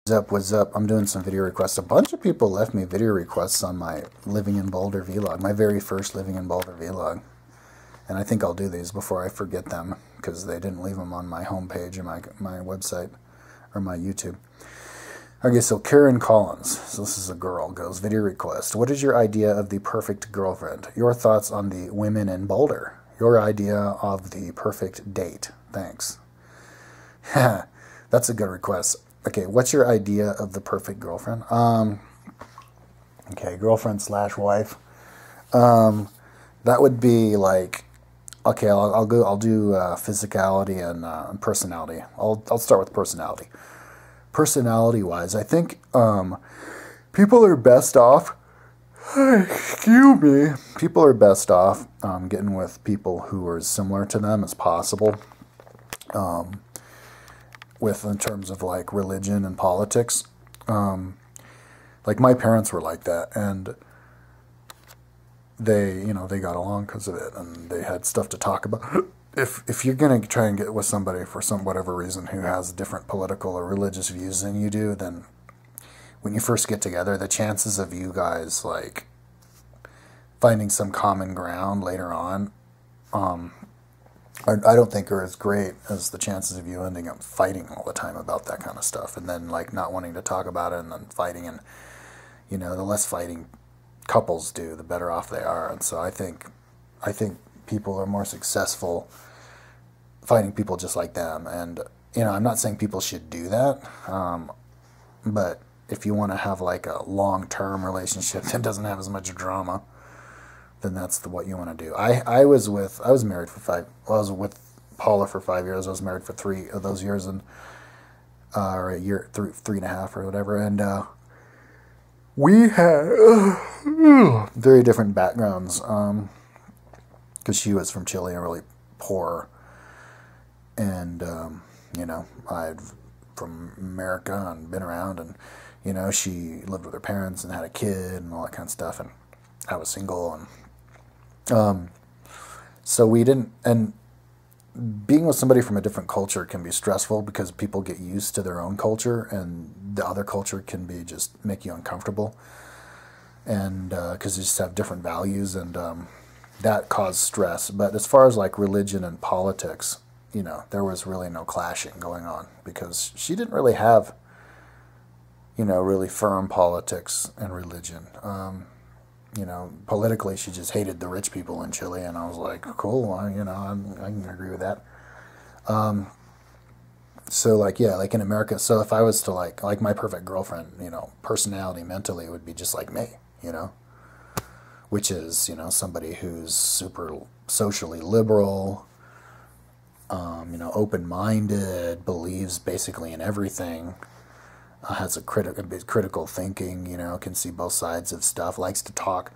What's up? I'm doing some video requests. A bunch of people left me video requests on my Living in Boulder vlog, my very first Living in Boulder vlog. And I think I'll do these before I forget them, because they didn't leave them on my homepage or my website or my YouTube. Okay, so Karen Collins, so this is a girl, goes, video request. What is your idea of the perfect girlfriend? Your thoughts on the women in Boulder? Your idea of the perfect date? Thanks. That's a good request. Okay, what's your idea of the perfect girlfriend? Okay, girlfriend slash wife. That would be like, okay, I'll do physicality and personality. I'll start with personality. Personality wise, I think people are best off. Excuse me. People are best off getting with people who are as similar to them as possible. In terms of like religion and politics. Like my parents were like that, and they got along because of it, and they had stuff to talk about. If you're gonna try and get with somebody for whatever reason who has different political or religious views than you do, then when you first get together, the chances of you guys like finding some common ground later on, I don't think are as great as the chances of you ending up fighting all the time about that kind of stuff, and then like not wanting to talk about it and then fighting. And the less fighting couples do, the better off they are. And so I think people are more successful finding people just like them. And I'm not saying people should do that, but if you want to have like a long-term relationship that doesn't have as much drama, then that's what you want to do. I was married for I was with Paula for 5 years. I was married for 3 of those years, and or a year, 3.5 or whatever. And we had very different backgrounds. Because she was from Chile and really poor, and I'd from America and been around, and she lived with her parents and had a kid and all that kind of stuff, and I was single. And so we didn't, and being with somebody from a different culture can be stressful because people get used to their own culture, and the other culture can be just make you uncomfortable, and because they just have different values, and that caused stress. But as far as like religion and politics, there was really no clashing going on, because she didn't really have really firm politics and religion. Politically, she just hated the rich people in Chile, and I was like, cool, I can agree with that. So like, yeah, like in America, so if I was to like my perfect girlfriend, personality, mentally, would be just like me, which is, somebody who's super socially liberal, open-minded, believes basically in everything, has a critical thinking, can see both sides of stuff, likes to talk,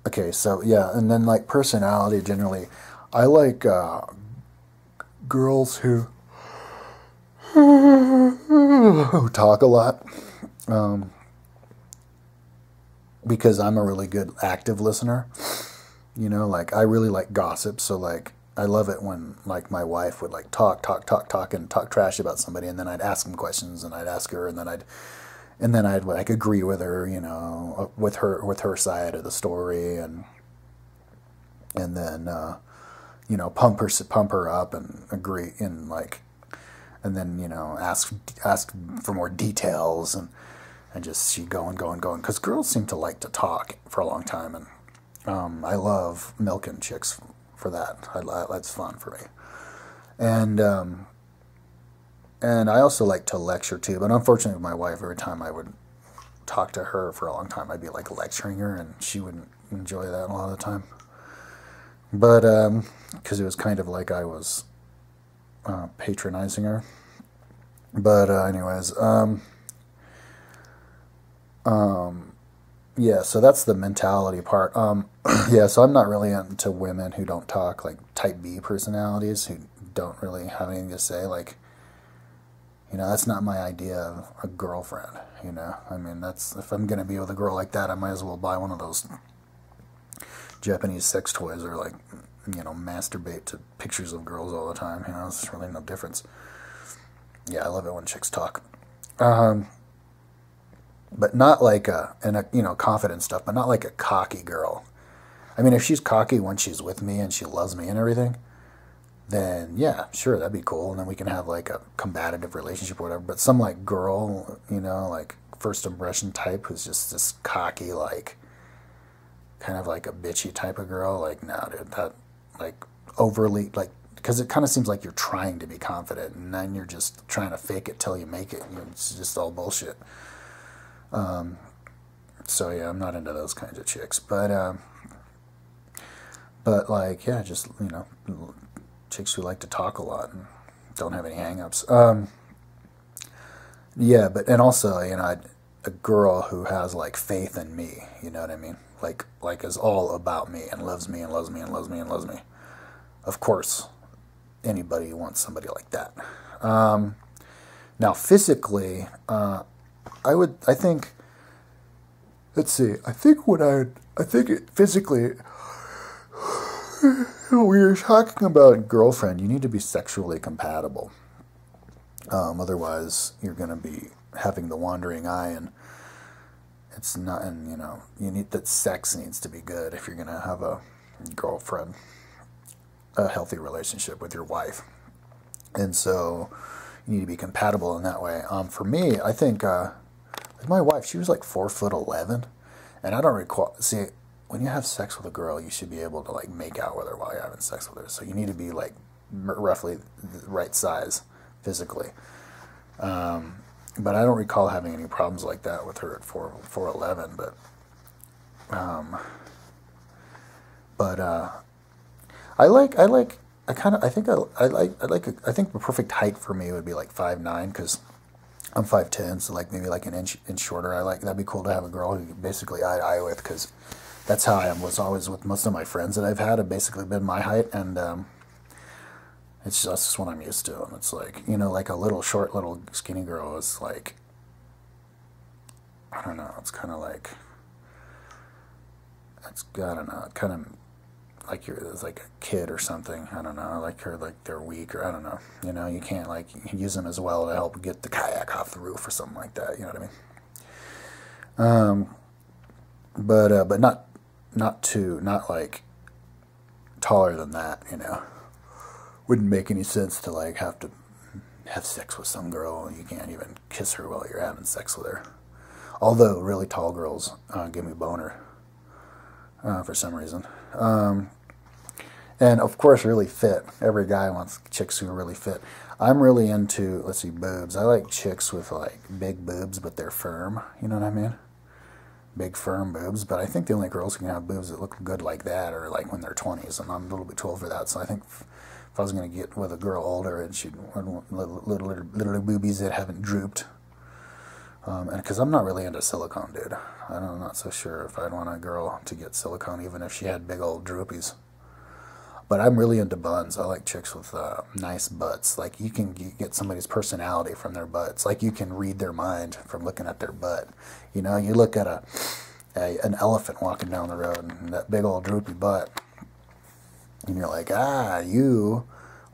okay, so yeah, and then like personality generally, I like girls who talk a lot, because I'm a really good active listener. Like I really like gossip, so like I love it when like my wife would like talk and talk trash about somebody, and then I'd ask them questions, and I'd ask her, and then I'd like agree with her, with her side of the story, and then pump her up and agree in like, and then ask for more details, and just she going, because girls seem to like to talk for a long time, and I love milking chicks for that. That's fun for me. And I also like to lecture too, but unfortunately with my wife, every time I would talk to her for a long time, I'd be like lecturing her, and she wouldn't enjoy that a lot of the time. But because it was kind of like I was patronizing her. But anyways, yeah, so that's the mentality part. Yeah, so I'm not really into women who don't talk, like type B personalities who don't really have anything to say. Like, that's not my idea of a girlfriend, I mean, if I'm going to be with a girl like that, I might as well buy one of those Japanese sex toys, or like masturbate to pictures of girls all the time. It's really no difference. Yeah, I love it when chicks talk. But not like confident stuff, but not like a cocky girl. I mean, if she's cocky when she's with me and she loves me and everything, then yeah, sure, that'd be cool. And then we can have like a combative relationship or whatever. But some like girl, like first impression type who's just this cocky, like kind of like a bitchy type of girl, like, no, dude, that like overly, like, because it kind of seems like you're trying to be confident and then you're just trying to fake it till you make it. It's just all bullshit. So yeah, I'm not into those kinds of chicks, but like, yeah, just, chicks who like to talk a lot and don't have any hang-ups. Yeah, and also, a girl who has like faith in me, you know what I mean? Like is all about me and loves me and loves me and loves me and loves me. Of course, anybody wants somebody like that. Now, physically, I think, let's see, I think physically, when you're talking about girlfriend, you need to be sexually compatible. Otherwise, you're going to be having the wandering eye, and it's not, and you need that sex needs to be good if you're going to have a girlfriend, a healthy relationship with your wife. And so you need to be compatible in that way. For me, I think with my wife, she was like 4'11", and I don't recall. See, when you have sex with a girl, you should be able to like make out with her while you're having sex with her. So you need to be like roughly the right size physically. But I don't recall having any problems like that with her at 4'11". But I think the perfect height for me would be like 5'9", because I'm 5'10", so like maybe like an inch shorter. That'd be cool to have a girl who basically eye to eye with, because that's how I was always with most of my friends that I've had have basically been my height, and that's just what I'm used to. And it's like, like a little short, little skinny girl is like, I don't know, it's kind of like, I don't know, kind of like it's like a kid or something. I don't know, like they're weak, or I don't know. You can't like use them as well to help get the kayak off the roof or something like that. You know what I mean? But not like taller than that. Wouldn't make any sense to like have to have sex with some girl and you can't even kiss her while you're having sex with her. Although really tall girls give me boner for some reason. And of course, really fit. Every guy wants chicks who are really fit. I'm really into, let's see, boobs. I like chicks with like big boobs, but they're firm. You know what I mean? Big firm boobs. But I think the only girls who can have boobs that look good like that are like when they're 20s, and I'm a little bit too old for that. So I think if I was going to get with a girl older, and she'd want little boobies that haven't drooped. And because I'm not really into silicone, dude. I'm not so sure if I'd want a girl to get silicone, even if she had big old droopies. But I'm really into buns. I like chicks with nice butts. Like, you can get somebody's personality from their butts. Like, you can read their mind from looking at their butt. You look at an elephant walking down the road and that big old droopy butt, and you're like, you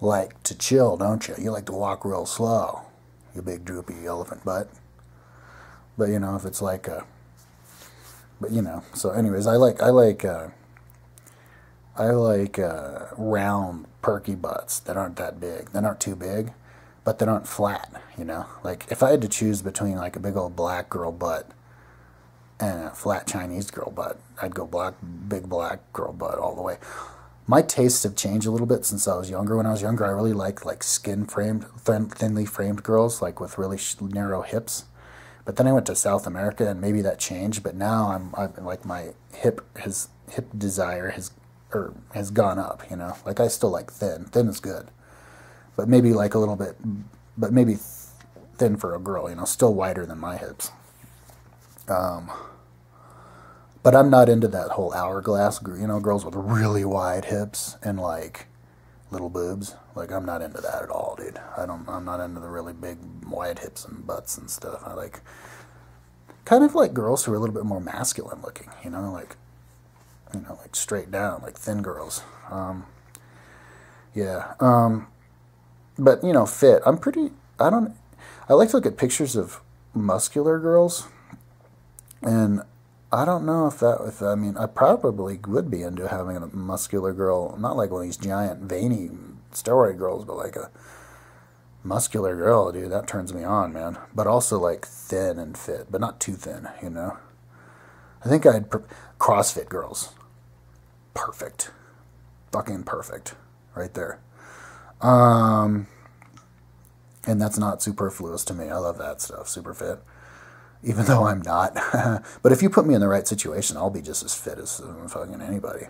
like to chill, don't you? You like to walk real slow, you big droopy elephant butt. But if it's like so anyways, I like round, perky butts that aren't that big. That aren't too big, but that aren't flat, Like, if I had to choose between, like, a big old black girl butt and a flat Chinese girl butt, I'd go big black girl butt all the way. My tastes have changed a little bit since I was younger. When I was younger, I really liked, like, thinly framed girls, like, with really narrow hips. But then I went to South America, and maybe that changed. But now I've like, my hip desire has gone up. Like, I still like thin. Thin is good, but maybe like a little bit, but maybe thin for a girl. Still wider than my hips. But I'm not into that whole hourglass. Girls with really wide hips and like little boobs. Like, I'm not into that at all, dude. I'm not into the really big wide hips and butts and stuff. I like kind of like girls who are a little bit more masculine looking, like straight down, like thin girls. Yeah. But you know, fit. I don't. I like to look at pictures of muscular girls, and I don't know if that. If I mean, I probably would be into having a muscular girl, not like one of these giant veiny steroid girls, but like a muscular girl, dude. That turns me on, man. But also like thin and fit, but not too thin. You know. I think CrossFit girls. Perfect. Fucking perfect. Right there. Um, and that's not superfluous to me. I love that stuff. Super fit. Even though I'm not. But if you put me in the right situation, I'll be just as fit as fucking anybody.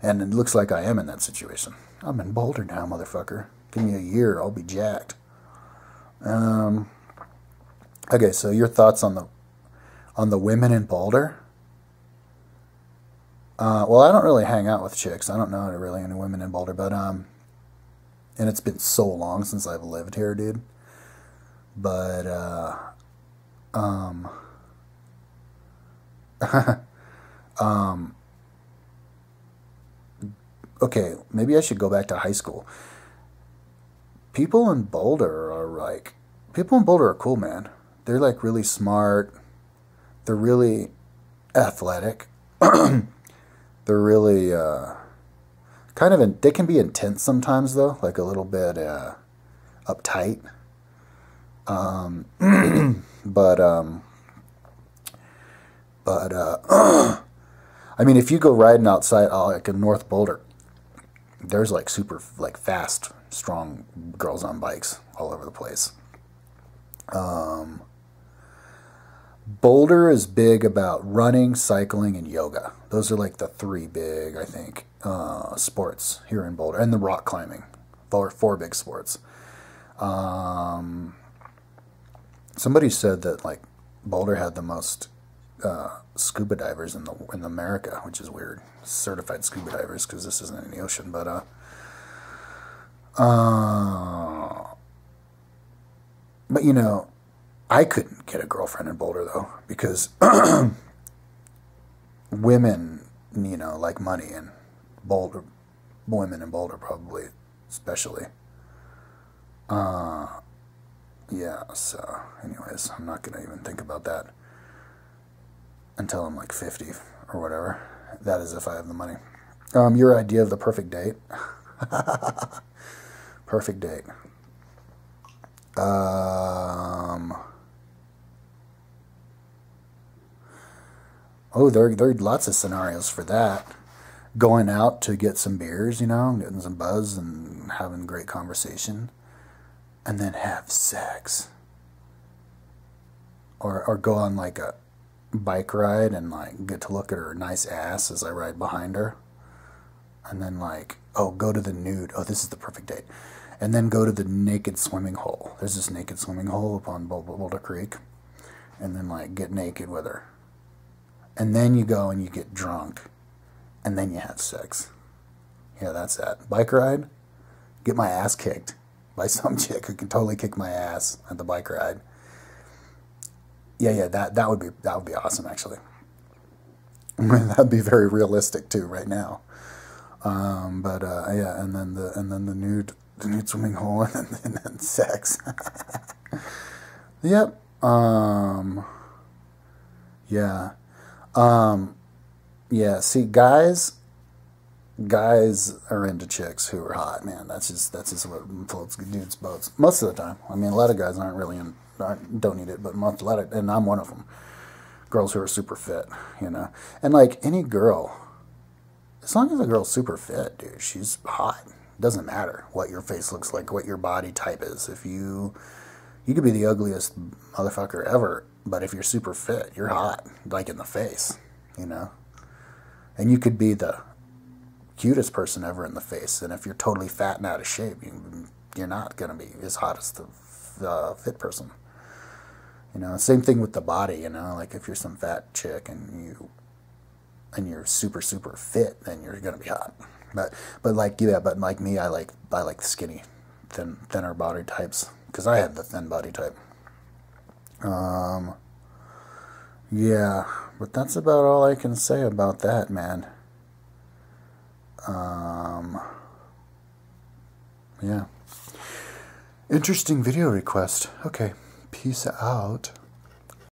And it looks like I am in that situation. I'm in Boulder now, motherfucker. Give me a year, I'll be jacked. Okay, so your thoughts on the women in Boulder? Well, I don't really hang out with chicks. I don't know really any women in Boulder, but and it's been so long since I've lived here, dude. But um, okay, maybe I should go back to high school. People in Boulder are like, people in Boulder are cool, man. They're like really smart. They're really athletic. They're really kind of they can be intense sometimes though, like a little bit uptight. Um, but but I mean, if you go riding outside, like in North Boulder, there's like super like fast, strong girls on bikes all over the place. Um, Boulder is big about running, cycling, and yoga. Those are like the three big, I think, sports here in Boulder, and the rock climbing. Four big sports. Um, Somebody said that like Boulder had the most scuba divers in America, which is weird. Certified scuba divers, because this isn't in the ocean. But uh, but you know, I couldn't get a girlfriend in Boulder though, because women, you know, like money, and Boulder, women in Boulder probably, especially. Uh, yeah. So, anyways, I'm not gonna even think about that until I'm like 50 or whatever. That is if I have the money. Your idea of the perfect date. Perfect date. Um, oh, there are lots of scenarios for that. Going out to get some beers, you know, getting some buzz and having great conversation, and then have sex. Or go on like a bike ride and like get to look at her nice ass as I ride behind her. And then like, oh, go to the nude. Oh, this is the perfect date. And then go to the naked swimming hole. There's this naked swimming hole upon Boulder Creek. And then like get naked with her. And then you go and you get drunk. And then you have sex. Yeah, that's that. Bike ride. Get my ass kicked by some chick who can totally kick my ass at the bike ride. Yeah, that would be awesome actually. That'd be very realistic too right now. But yeah, and then the nude swimming hole, and then sex. Yep. Yeah. Yeah. See, guys are into chicks who are hot, man. That's just what floats dudes' boats most of the time. I mean, a lot of guys don't need it, but and I'm one of them. Girls who are super fit, you know, and like any girl, as long as a girl's super fit, dude, she's hot. Doesn't matter what your face looks like, what your body type is. If you could be the ugliest motherfucker ever, but if you're super fit, you're hot, like in the face, you know. And you could be the cutest person ever in the face, and if you're totally fat and out of shape, you're not gonna be as hot as the fit person. You know, same thing with the body. You know, like if you're some fat chick and you're super super fit, then you're gonna be hot. But like yeah, but like me, I like the skinny, thinner body types because I have the thin body type. Um, yeah, but that's about all I can say about that, man. Um, Yeah. Interesting video request. Okay. Peace out.